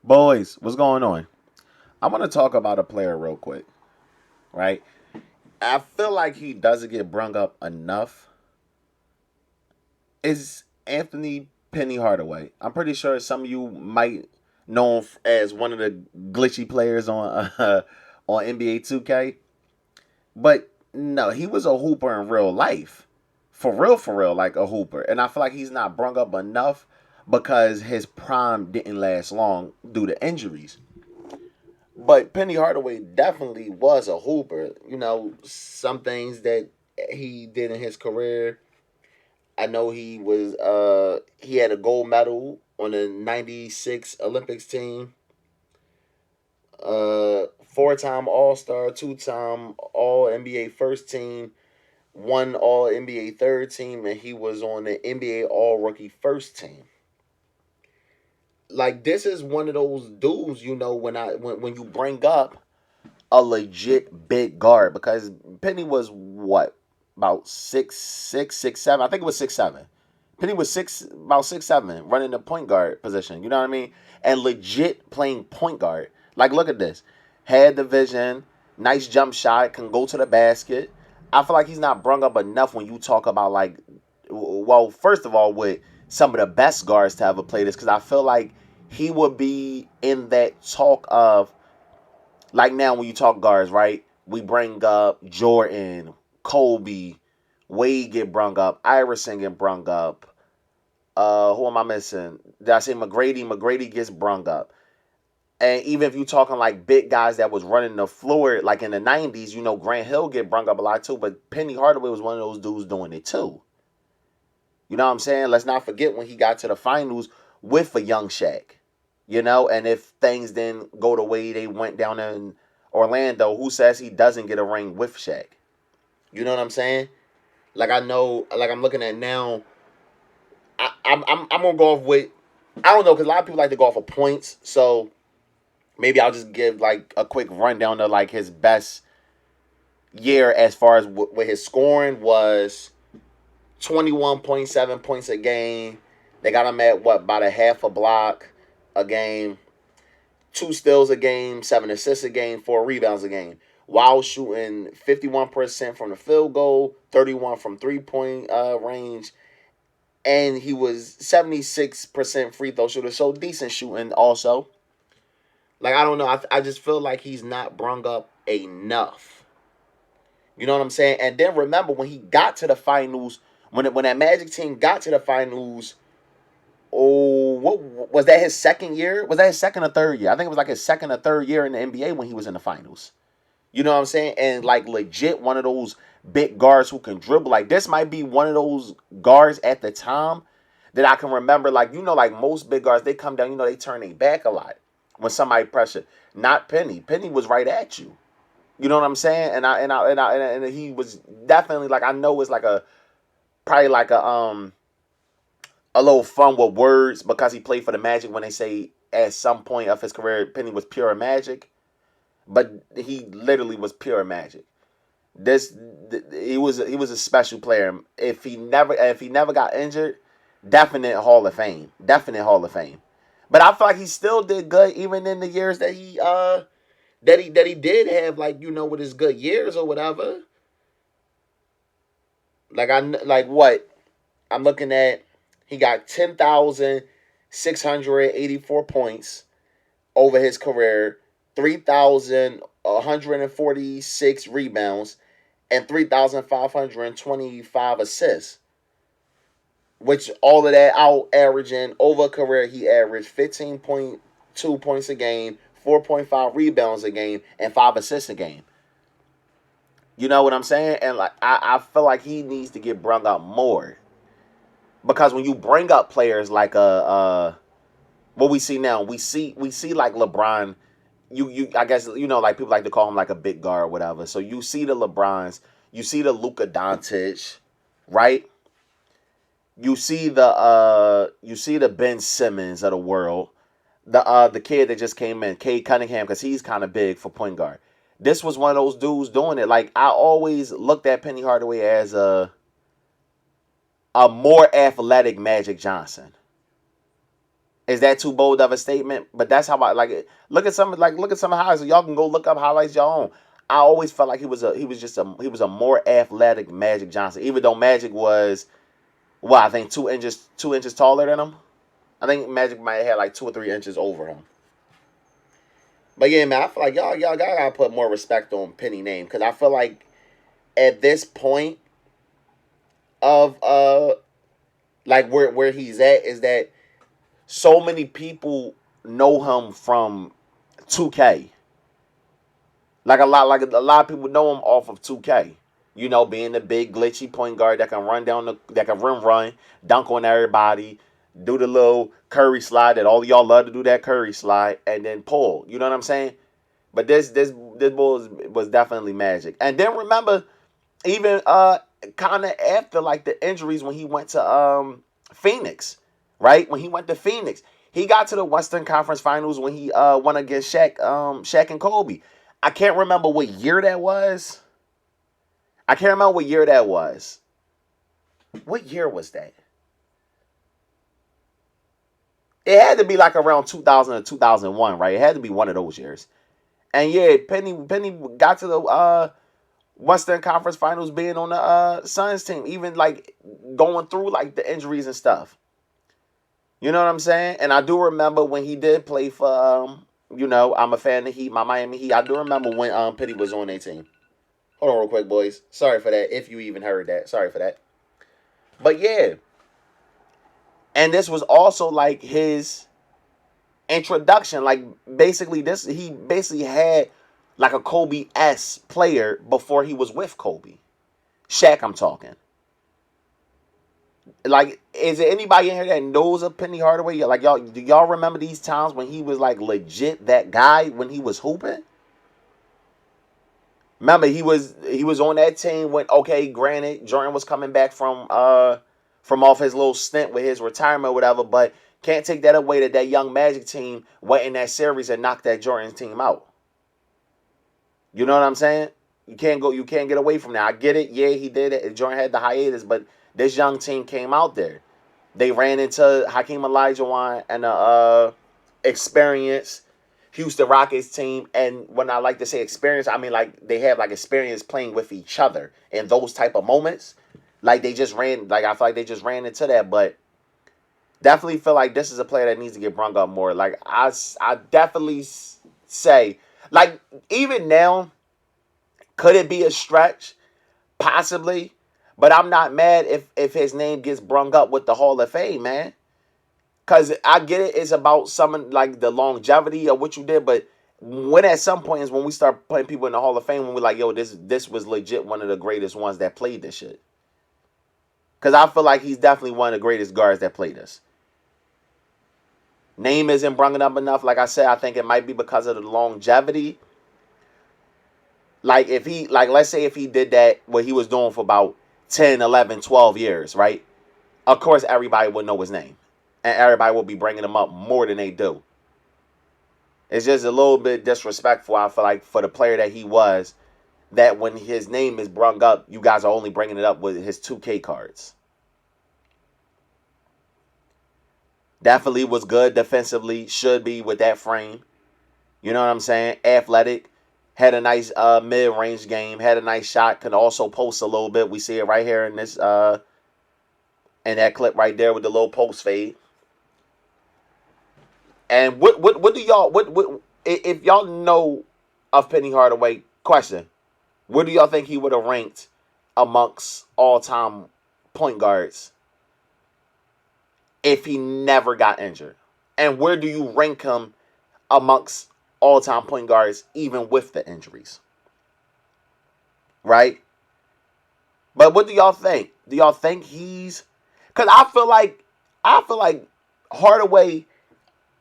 Boys, what's going on? I want to talk about a player real quick, right? I feel like he doesn't get brung up enough. Is Anthony Penny Hardaway? I'm pretty sure some of you might know him as one of the glitchy players on on NBA 2K, but no, he was a hooper in real life, for real, like a hooper. And I feel like he's not brung up enough because his prime didn't last long due to injuries. But Penny Hardaway definitely was a hooper. Some things that he did in his career. I know he had a gold medal on the '96 Olympics team. Four-time All-Star, two-time All NBA first team, one All NBA third team, and he was on the NBA All Rookie first team. Like, this is one of those dudes, when you bring up a legit big guard, because Penny was what, about 6'6", 6'7". I think it was 6'7". Penny was about 6'7", running the point guard position. You know what I mean? And legit playing point guard. Like, look at this. Had the vision, nice jump shot, can go to the basket. I feel like he's not brung up enough when you talk about, like, well, first of all, with some of the best guards to ever play this, because I feel like he would be in that talk of, like, now when you talk guards, right? We bring up Jordan, Kobe, Wade get brung up, Iverson get brung up. Who am I missing? Did I say McGrady? McGrady gets brung up. And even if you talking like big guys that was running the floor, like in the '90s, Grant Hill get brung up a lot too. But Penny Hardaway was one of those dudes doing it too. You know what I'm saying? Let's not forget when he got to the finals with a young Shaq. And if things didn't go the way they went down in Orlando, who says he doesn't get a ring with Shaq? You know what I'm saying? Like, I know, like, I'm looking at now. I'm gonna go off with, I don't know, because a lot of people like to go off of points. So maybe I'll just give like a quick rundown of like his best year as far as what his scoring was. 21.7 points a game. They got him at what, about a half a block a game, two steals a game, seven assists a game, four rebounds a game, while shooting 51% from the field goal, 31 from 3-point range, and he was 76% free throw shooter, so decent shooting also. Like, I don't know, I just feel like he's not brung up enough. You know what I'm saying? And then remember when he got to the finals, when that Magic team got to the finals. Oh, what was that? His second year? Was that his second or third year? I think it was like his second or third year in the NBA when he was in the finals. You know what I'm saying? And like legit one of those big guards who can dribble. Like, this might be one of those guards at the time that I can remember. Like, like most big guards, they come down, they turn their back a lot when somebody pressure. Not Penny. Penny was right at you. You know what I'm saying? And he was definitely, like, I know it's like a, probably like a little fun with words because he played for the Magic when they say at some point of his career Penny was pure magic, but he literally was pure magic. This he was a special player. If he never got injured, definite Hall of Fame, definite Hall of Fame. But I feel like he still did good even in the years that he did have, like, with his good years or whatever. Like what I'm looking at, he got 10,684 points over his career, 3,146 rebounds, and 3,525 assists. Which all of that out averaging over a career, he averaged 15.2 points a game, 4.5 rebounds a game, and 5 assists a game. You know what I'm saying? And like, I feel like he needs to get brung up more. Because when you bring up players like what we see now, we see like LeBron. You I guess like people like to call him like a big guard or whatever. So you see the LeBrons, you see the Luka Doncic, right? You see the Ben Simmons of the world, the kid that just came in, Cade Cunningham, because he's kind of big for point guard. This was one of those dudes doing it. Like, I always looked at Penny Hardaway as a more athletic Magic Johnson. Is that too bold of a statement? But that's how I like it. Look at some highlights. Y'all can go look up highlights y'all own. I always felt like he was a more athletic Magic Johnson, even though Magic was I think 2 inches taller than him. I think Magic might have had like 2 or 3 inches over him. But yeah, man, I feel like y'all gotta put more respect on Penny name because I feel like at this point of like where he's at is that so many people know him from 2K. Like a lot of people know him off of 2K. You know, being the big glitchy point guard that can that can run, dunk on everybody, do the little Curry slide that all y'all love to do that Curry slide, and then pull. You know what I'm saying? But this bull was definitely magic. And then remember, even kind of after like the injuries when he went to Phoenix, right? When he went to Phoenix, he got to the Western Conference Finals when he won against Shaq and Kobe. I can't remember what year that was. I can't remember what year that was. What year was that? It had to be like around 2000 or 2001, right? It had to be one of those years. And yeah, Penny got to the Western Conference Finals being on the Suns team, even like going through like the injuries and stuff. You know what I'm saying? And I do remember when he did play for I'm a fan of the Heat, my Miami Heat. I do remember when Penny was on their team. Hold on real quick, boys. Sorry for that. If you even heard that. Sorry for that. But yeah. And this was also like his introduction. Like he basically had like a Kobe-esque player before he was with Kobe. Shaq, I'm talking. Like, is there anybody in here that knows of Penny Hardaway? Like, do y'all remember these times when he was like legit that guy when he was hooping? Remember, he was on that team when, okay, granted, Jordan was coming back from off his little stint with his retirement or whatever, but can't take that away that young Magic team went in that series and knocked that Jordan team out. You know what I'm saying? You can't get away from that. I get it. Yeah, he did it. Jordan had the hiatus, but this young team came out there. They ran into Hakeem Olajuwon and a experienced Houston Rockets team. And when I like to say experience, I mean like they have like experience playing with each other in those type of moments. Like I feel like they just ran into that, but definitely feel like this is a player that needs to get brung up more. Like I definitely say, like even now, could it be a stretch? Possibly. But I'm not mad if his name gets brung up with the Hall of Fame, man. Because I get it, it's about some like the longevity of what you did, but when at some point is when we start putting people in the Hall of Fame when we're like, yo, this was legit one of the greatest ones that played this shit. Because I feel like he's definitely one of the greatest guards that played this. Name isn't brung up enough. Like I said, I think it might be because of the longevity. Like let's say if he did that, what he was doing for about 10, 11, 12 years, right? Of course, everybody would know his name. And everybody will be bringing him up more than they do. It's just a little bit disrespectful, I feel like, for the player that he was, that when his name is brung up, you guys are only bringing it up with his 2K cards. Definitely was good defensively, should be with that frame. You know what I'm saying? Athletic. Had a nice mid-range game. Had a nice shot. Can also post a little bit. We see it right here in this in that clip right there with the little post fade. And what do y'all what if y'all know of Penny Hardaway? Question: where do y'all think he would have ranked amongst all-time point guards if he never got injured? And where do you rank him amongst all-time point guards even with the injuries? Right? But what do y'all think? Do y'all think he's? Because I feel like Hardaway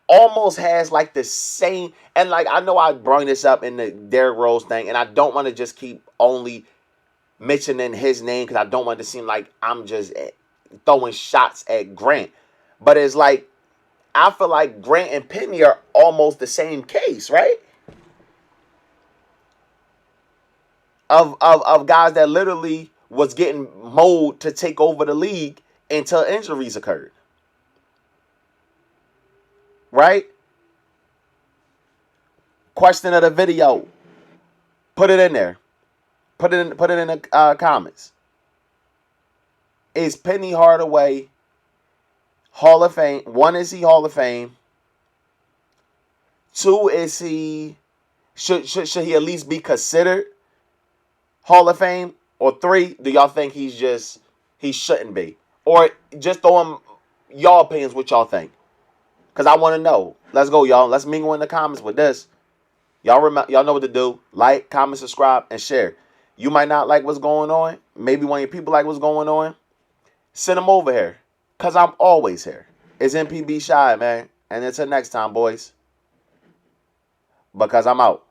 almost has like the same, and like I know I brought this up in the Derrick Rose thing, and I don't want to just keep only mentioning his name because I don't want it to seem like I'm just throwing shots at Grant. But it's like I feel like Grant and Penny are almost the same case, right? Of guys that literally was getting molded to take over the league until injuries occurred. right? Question of the video. Put it in there. Put it in the comments. Is Penny Hardaway Hall of Fame? One, is he Hall of Fame? Two, is he should he at least be considered Hall of Fame? Or three, do y'all think he shouldn't be? Or just throw him y'all opinions, what y'all think. Cause I want to know. Let's go, y'all. Let's mingle in the comments with this. Y'all know what to do. Like, comment, subscribe, and share. You might not like what's going on. Maybe one of your people like what's going on. Send them over here. Cause I'm always here. It's MPB Shy, man. And until next time, boys. Because I'm out.